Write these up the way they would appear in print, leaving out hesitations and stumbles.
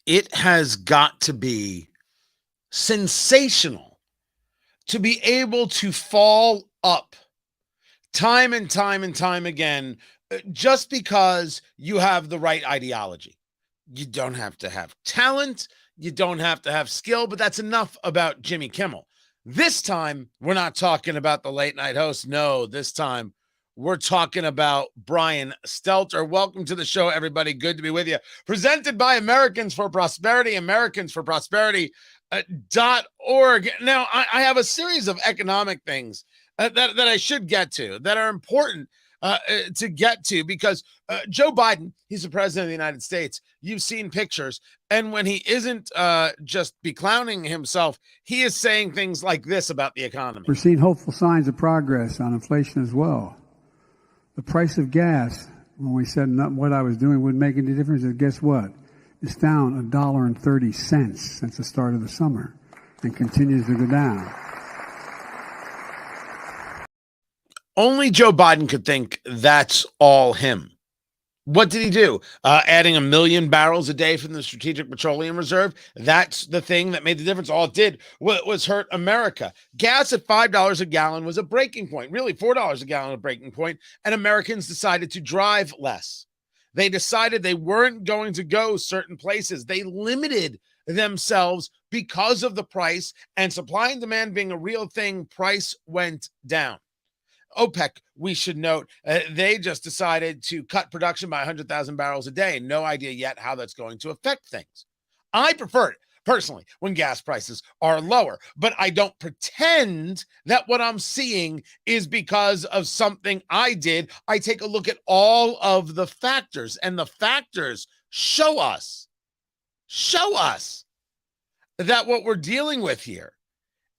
it has got to be sensational to be able to fall up time and time and time again just because you have the right ideology. You don't have to have talent. You don't have to have skill, but that's enough about Jimmy Kimmel. This time, we're not talking about the late night host. No, this time we're talking about Brian Stelter. Welcome to the show, everybody. Good to be with you. Presented by Americans for Prosperity, AmericansForProsperity.org. Now, I have a series of economic things that I should get to that are important to get to because Joe Biden, he's the president of the United States. You've seen pictures. And when he isn't just beclowning himself, he is saying things like this about the economy. We're seeing hopeful signs of progress on inflation as well. The price of gas, when we said what I was doing wouldn't make any difference, guess what? It's down $1.30 since the start of the summer and continues to go down. Only Joe Biden could think that's all him. What did he do? Adding 1 million barrels a day from the Strategic Petroleum Reserve. That's the thing that made the difference. All it did was hurt America. Gas at $5 a gallon was a breaking point. Really, $4 a gallon a breaking point. And Americans decided to drive less. They decided they weren't going to go certain places. They limited themselves because of the price, and supply and demand being a real thing, price went down. OPEC, we should note, they just decided to cut production by 100,000 barrels a day. No idea yet how that's going to affect things. I prefer it, personally, when gas prices are lower, but I don't pretend that what I'm seeing is because of something I did. I take a look at all of the factors, and the factors show us that what we're dealing with here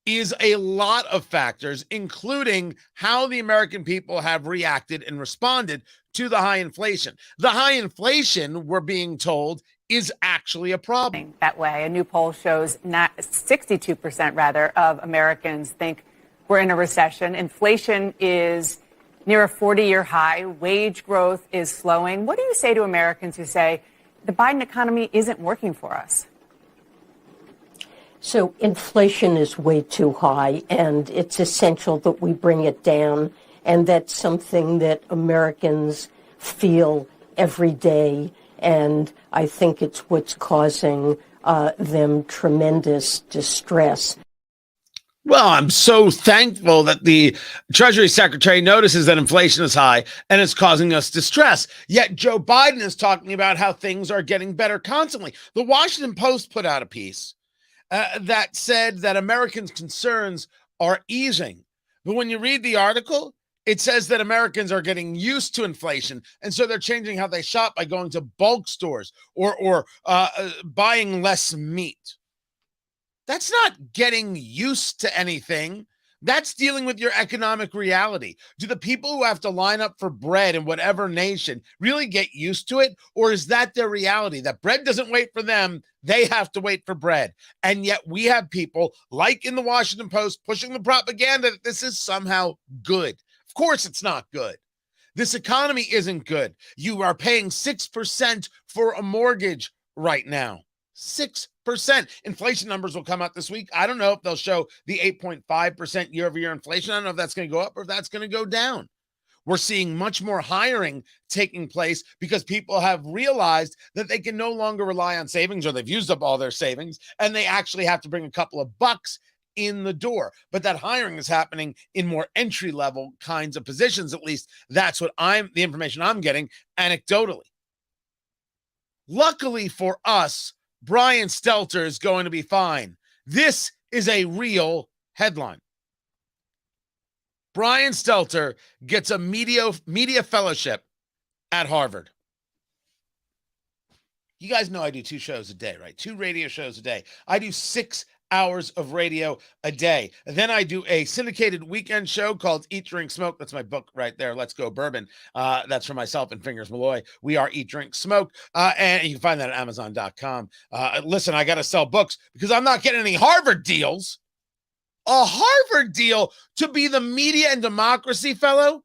is a lot of factors, including how the American people have reacted and responded to the high inflation. The high inflation, we're being told, is actually a problem. That way, a new poll shows 62% rather of Americans think we're in a recession. Inflation is near a 40-year high. Wage growth is slowing. What do you say to Americans who say the Biden economy isn't working for us? So inflation is way too high, and it's essential that we bring it down. And that's something that Americans feel every day. And I think it's what's causing them tremendous distress. Well, I'm so thankful that the Treasury Secretary notices that inflation is high and it's causing us distress. Yet Joe Biden is talking about how things are getting better constantly. The Washington Post put out a piece that said that Americans' concerns are easing. But when you read the article, it says that Americans are getting used to inflation, and so they're changing how they shop by going to bulk stores or buying less meat. That's not getting used to anything. That's dealing with your economic reality. Do the people who have to line up for bread in whatever nation really get used to it? Or is that their reality? That bread doesn't wait for them. They have to wait for bread. And yet we have people like in the Washington Post pushing the propaganda that this is somehow good. Of course it's not good. This economy isn't good. You are paying 6% for a mortgage right now. 6%. Inflation numbers will come out this week. I don't know if they'll show the 8.5% year-over-year inflation. I don't know if that's going to go up or if that's going to go down. We're seeing much more hiring taking place because people have realized that they can no longer rely on savings, or they've used up all their savings, and they actually have to bring a couple of bucks in the door. But that hiring is happening in more entry-level kinds of positions. At least that's what the information I'm getting anecdotally. Luckily for us, Brian Stelter is going to be fine. This is a real headline. Brian Stelter gets a media fellowship at Harvard. You guys know I do 2 shows a day, right? 2 radio shows a day. I do 6 hours of radio a day. And then I do a syndicated weekend show called Eat, Drink, Smoke. That's my book right there. Let's Go Bourbon. That's for myself and Fingers Malloy. We are Eat, Drink, Smoke. And you can find that at Amazon.com. Listen, I got to sell books because I'm not getting any Harvard deals. A Harvard deal to be the Media and Democracy Fellow?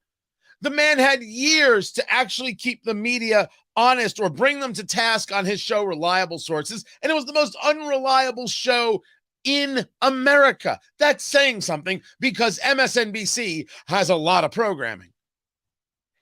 The man had years to actually keep the media honest or bring them to task on his show, Reliable Sources, and it was the most unreliable show in America. That's saying something because MSNBC has a lot of programming.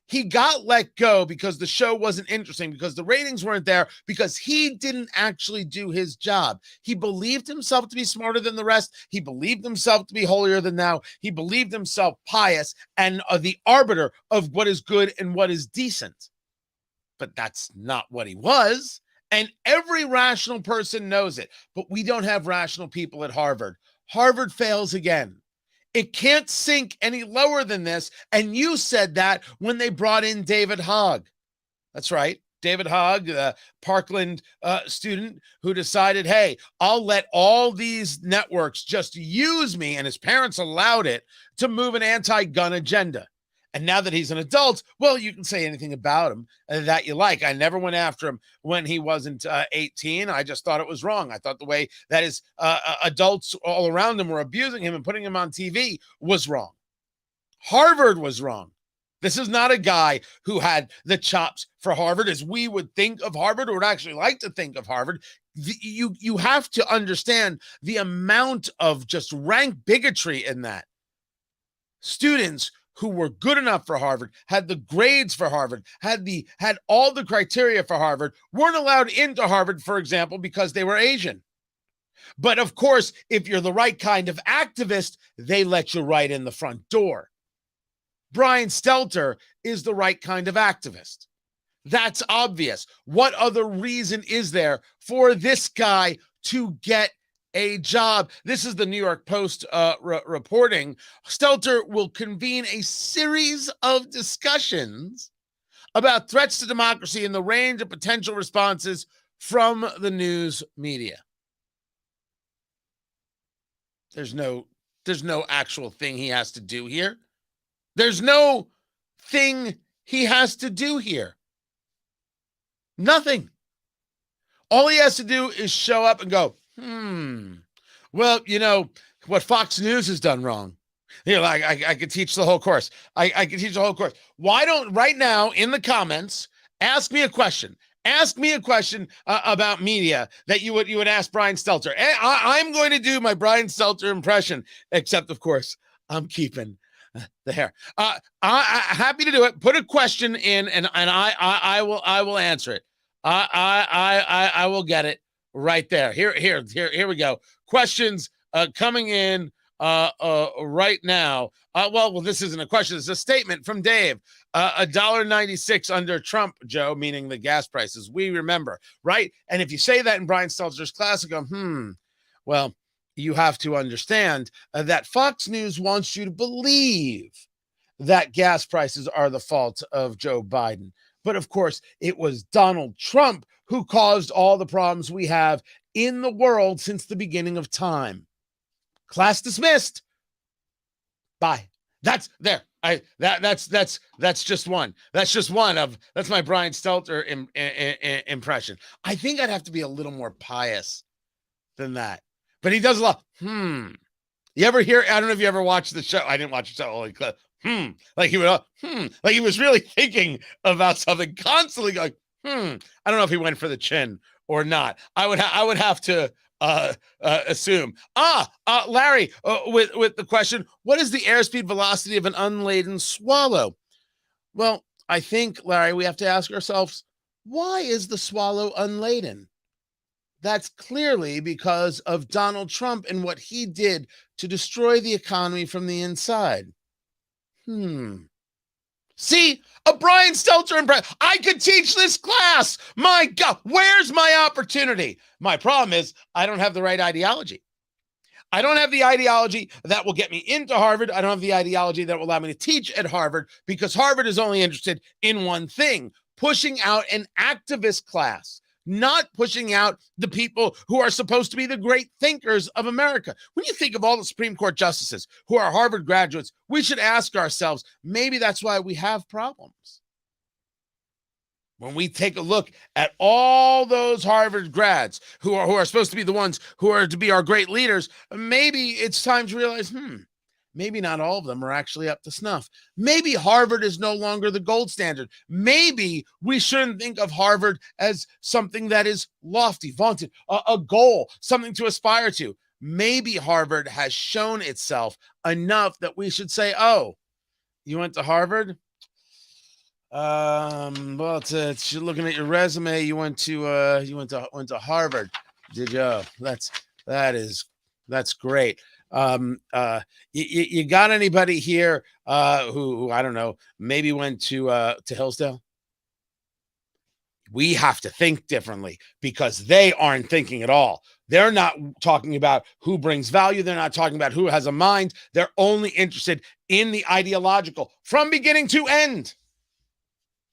He got let go because the show wasn't interesting, because the ratings weren't there, because he didn't actually do his job. He believed himself to be smarter than the rest. He believed himself to be holier than thou. He believed himself pious and the arbiter of what is good and what is decent. But that's not what he was. And every rational person knows it. But we don't have rational people at Harvard. Harvard fails again. It can't sink any lower than this. And you said that when they brought in David Hogg. That's right. David Hogg, the Parkland student who decided, hey, I'll let all these networks just use me, and his parents allowed it, to move an anti-gun agenda. And now that he's an adult, well, you can say anything about him that you like. I never went after him when he wasn't 18. I just thought it was wrong. I thought the way that his adults all around him were abusing him and putting him on TV was wrong. Harvard was wrong. This is not a guy who had the chops for Harvard as we would think of Harvard, or would actually like to think of Harvard. You have to understand the amount of just rank bigotry in that. Students who were good enough for Harvard, had the grades for Harvard, had all the criteria for Harvard, weren't allowed into Harvard, for example, because they were Asian. But of course, if you're the right kind of activist, they let you right in the front door. Brian Stelter is the right kind of activist. That's obvious. What other reason is there for this guy to get a job? This is the New York Post reporting. Stelter will convene a series of discussions about threats to democracy and the range of potential responses from the news media. There's no actual thing he has to do here. There's no thing he has to do here. Nothing. All he has to do is show up and go, well, you know, what Fox News has done wrong. You know, like I could teach the whole course. I could teach the whole course. Why don't, right now in the comments, ask me a question. Ask me a question about media that you would ask Brian Stelter. I'm going to do my Brian Stelter impression, except, of course, I'm keeping the hair. Happy to do it. Put a question in, and I will answer it. I will get it right there. Here we go. Questions coming in right now. Well, this isn't a question. It's a statement from Dave. $1.96 under Trump, Joe, meaning the gas prices. We remember, right? And if you say that in Brian Stelter's class, I go, well, you have to understand that Fox News wants you to believe that gas prices are the fault of Joe Biden. But of course, it was Donald Trump who caused all the problems we have in the world since the beginning of time. Class dismissed. Bye. That's there. That's just one. That's my Brian Stelter impression. I think I'd have to be a little more pious than that. But he does a lot. You ever hear? I don't know if you ever watched the show. I didn't watch the show. Only clip. Like he would. Like he was really thinking about something, constantly going. I don't know if he went for the chin or not. I would have to assume. Larry, with the question, what is the airspeed velocity of an unladen swallow? Well, I think, Larry, we have to ask ourselves, why is the swallow unladen? That's clearly because of Donald Trump and what he did to destroy the economy from the inside. See, a Brian Stelter impression. I could teach this class. My God, where's my opportunity? My problem is I don't have the right ideology. I don't have the ideology that will get me into Harvard. I don't have the ideology that will allow me to teach at Harvard, because Harvard is only interested in one thing: pushing out an activist class, not pushing out the people who are supposed to be the great thinkers of America. When you think of all the Supreme Court justices who are Harvard graduates, we should ask ourselves, maybe that's why we have problems. When we take a look at all those Harvard grads who are supposed to be the ones who are to be our great leaders, maybe it's time to realize, Maybe not all of them are actually up to snuff. Maybe Harvard is no longer the gold standard. Maybe we shouldn't think of Harvard as something that is lofty, vaunted, a goal, something to aspire to. Maybe Harvard has shown itself enough that we should say, oh, you went to Harvard? Well, it's looking at your resume. You went to Harvard. Did you? Oh, that's great. You got anybody here who I don't know, maybe went to Hillsdale? We have to think differently because they aren't thinking at all. They're not talking about who brings value. They're not talking about who has a mind. They're only interested in the ideological from beginning to end.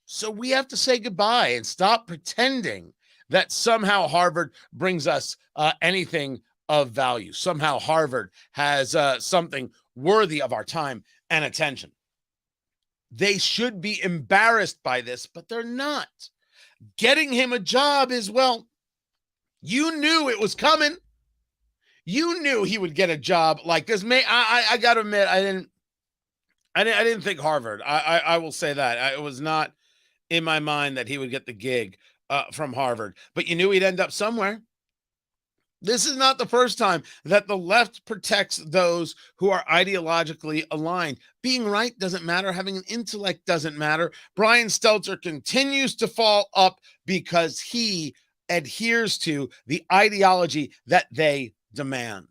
So we have to say goodbye and stop pretending that somehow Harvard brings us anything of value. Somehow Harvard has something worthy of our time and attention. They should be embarrassed by this, but they're not. Getting him a job is, well, you knew it was coming. You knew he would get a job like this. I got to admit, I didn't think Harvard. I will say that. It was not in my mind that he would get the gig from Harvard, but you knew he'd end up somewhere. This is not the first time that the left protects those who are ideologically aligned. Being right doesn't matter. Having an intellect doesn't matter. Brian Stelter continues to fall up because he adheres to the ideology that they demand.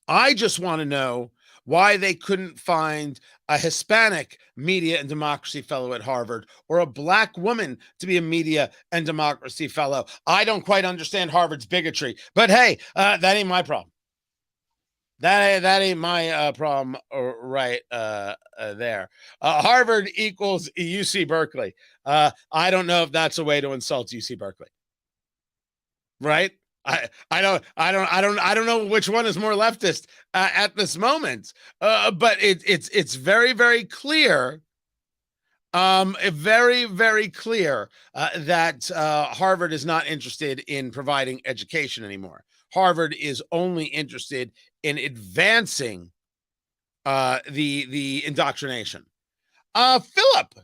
I just want to know why they couldn't find a Hispanic media and democracy fellow at Harvard or a black woman to be a media and democracy fellow. I don't quite understand Harvard's bigotry, but hey, that ain't my problem. That ain't my problem right there. Harvard equals UC Berkeley. I don't know if that's a way to insult UC Berkeley. Right? I don't know which one is more leftist at this moment, but it's very, very clear, very clear that Harvard is not interested in providing education anymore. Harvard is only interested in advancing the indoctrination. Philip,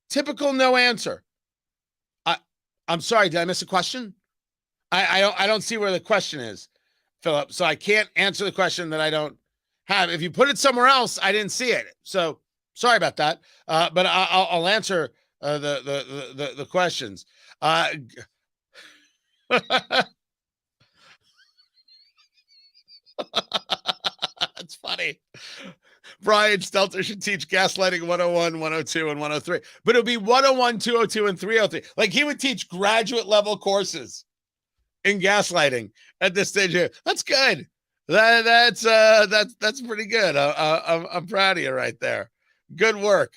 typical no answer. I'm sorry, did I miss a question? I don't see where the question is, Philip. So I can't answer the question that I don't have. If you put it somewhere else, I didn't see it. So sorry about that. But I'll answer the questions. That's funny. Brian Stelter should teach gaslighting 101, 102, and 103. But it'll be 101, 202, and 303. Like he would teach graduate level courses in gaslighting at this stage here. That's good. That's pretty good. I'm proud of you right there. Good work.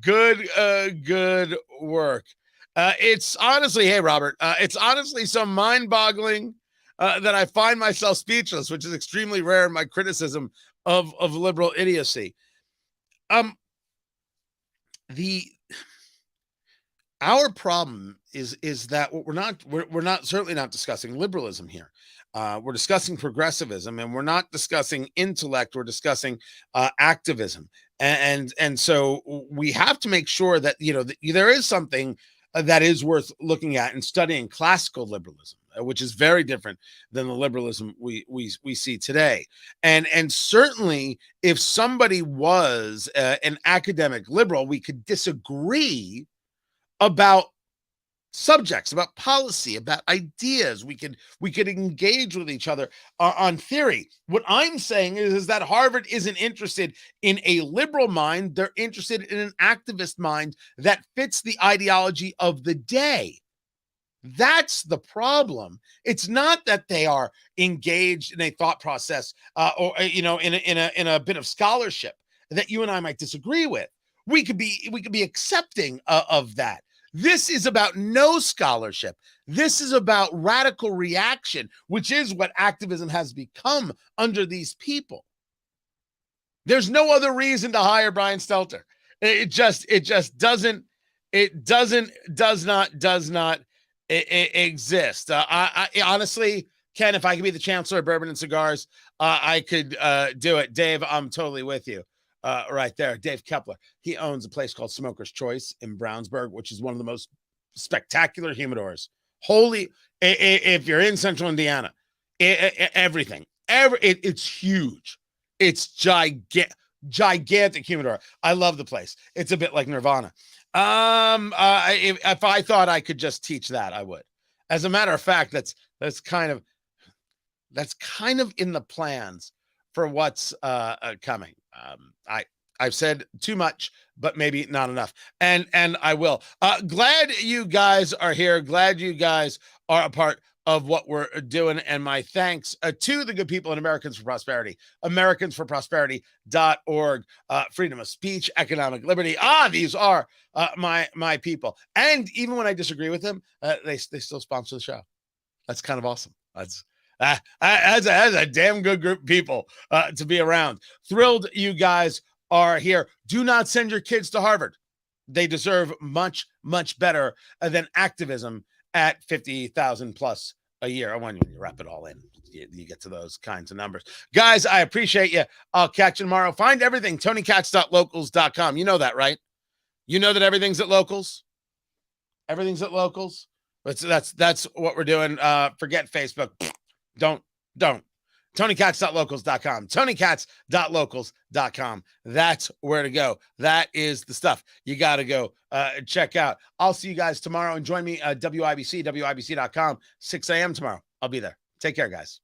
Good work. It's honestly, hey Robert, it's honestly so mind-boggling that I find myself speechless, which is extremely rare in my criticism of liberal idiocy. Our problem is that we're not certainly not discussing liberalism here. We're discussing progressivism, and we're not discussing intellect. We're discussing activism, and so we have to make sure that there is something that is worth looking at and studying classical liberalism, which is very different than the liberalism we see today. And certainly, if somebody was an academic liberal, we could disagree about subjects, about policy, about ideas. We could engage with each other on theory. What I'm saying is that Harvard isn't interested in a liberal mind. They're interested in an activist mind that fits the ideology of the day. That's the problem. It's not that they are engaged in a thought process or in a bit of scholarship that you and I might disagree with. We could be accepting of that. This is about no scholarship. This is about radical reaction, which is what activism has become under these people. There's no other reason to hire Brian Stelter. It does not exist. I honestly Ken, if I could be the chancellor of bourbon and cigars, I could do it. Dave, I'm totally with you. Right there. Dave Kepler. He owns a place called Smoker's Choice in Brownsburg, which is one of the most spectacular humidors. If you're in central Indiana, everything. It's huge. It's gigantic humidor. I love the place. It's a bit like Nirvana. If I thought I could just teach that, I would. As a matter of fact, that's kind of in the plans for what's coming. I've said too much, but maybe not enough, and I will. Glad you guys are here. Glad you guys are a part of what we're doing, and my thanks to the good people in Americans for Prosperity, AmericansForProsperity.org, freedom of speech, economic liberty. These are my people, and even when I disagree with them, they still sponsor the show. That's kind of awesome. That's a damn good group of people to be around. Thrilled you guys are here. Do not send your kids to Harvard. They deserve much, much better than activism at 50,000 plus a year. I want you to wrap it all in. You get to those kinds of numbers. Guys, I appreciate you. I'll catch you tomorrow. Find everything, TonyKatz.locals.com. You know that, right? You know that everything's at Locals? Everything's at Locals? That's what we're doing. Forget Facebook. Don't. TonyKatz.locals.com. TonyKatz.locals.com. That's where to go. That is the stuff you got to go check out. I'll see you guys tomorrow, and join me at WIBC, WIBC.com, 6 a.m. tomorrow. I'll be there. Take care, guys.